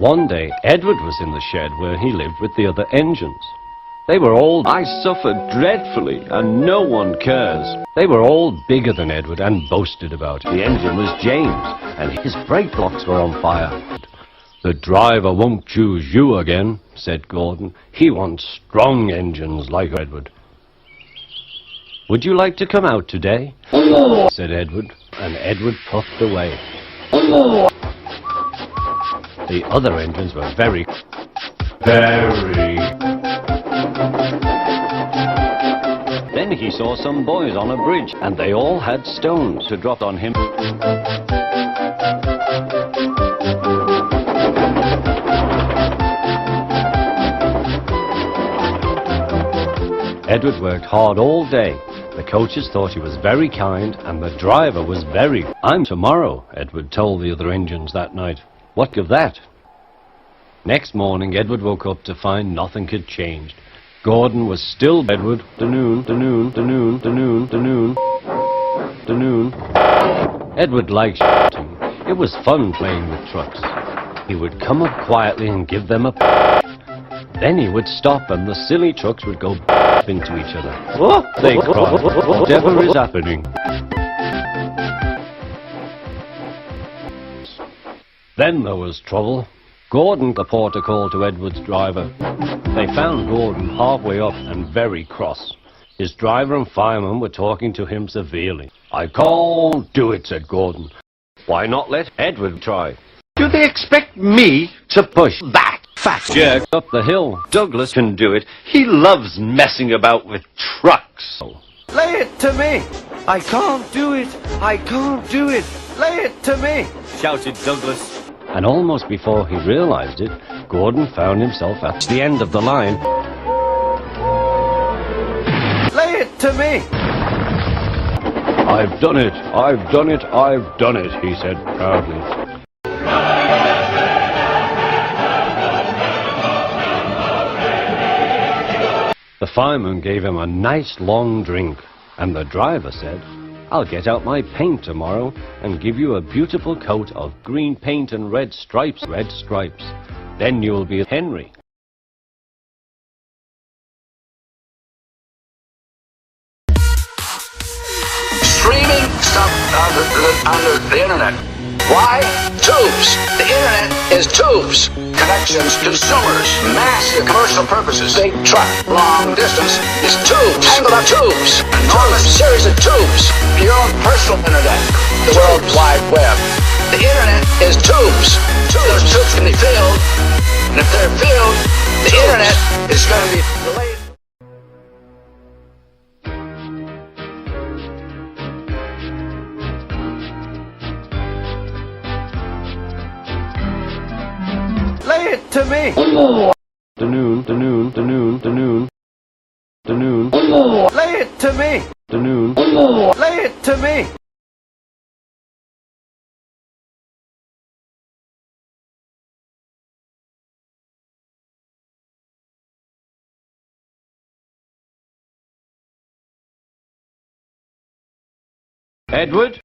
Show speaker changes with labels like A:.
A: One day, Edward was in the shed where he lived with the other engines. They were all... I suffered dreadfully, and no one cares. They were all bigger than Edward and boasted about it. The engine was James, and his brake blocks were on fire. The driver won't choose you again, said Gordon. He wants strong engines like Edward. Would you like to come out today? Said Edward, and Edward puffed away. The other engines were very... Then he saw some boys on a bridge, and they all had stones to drop on him. Edward worked hard all day. The coaches thought he was very kind, and the driver was very... I'm tomorrow, Edward told the other engines that night. What of that? Next morning, Edward woke up to find nothing had changed. Gordon was still Edward. Edward liked shooting. It was fun playing with trucks. He would come up quietly and give them a... Then he would stop and the silly trucks would go into each other. Oh, they cried. Whatever is happening? Then there was trouble. Gordon, the porter, called to Edward's driver. They found Gordon halfway up and very cross. His driver and fireman were talking to him severely. I can't do it, said Gordon. Why not let Edward try?
B: Do they expect me to push that fat jerk
A: Up the hill. Douglas
B: can do it? He loves messing about with trucks.
C: Lay it to me! I can't do it! I can't do it! Lay it to me! Shouted Douglas.
A: And almost before he realized it, Gordon found himself at the end of the line.
C: Lay it to me!
A: I've done it! I've done it! I've done it, he said proudly. The fireman gave him a nice long drink, and the driver said, I'll get out my paint tomorrow and give you a beautiful coat of green paint and red stripes. Then you'll be Henry.
D: Streaming stuff on the internet. Why? Tubes. The internet is tubes. Connections, consumers, massive commercial purposes. Big truck, long distance is tubes. Tangled up tubes. Enormous series of tubes. Your own personal internet. The World Wide Web. The internet is tubes. Those tubes can be filled. And if they're filled, the internet is going to be delayed.
C: Lay it to me! Lay it to me! Lay it to me!
A: Edward?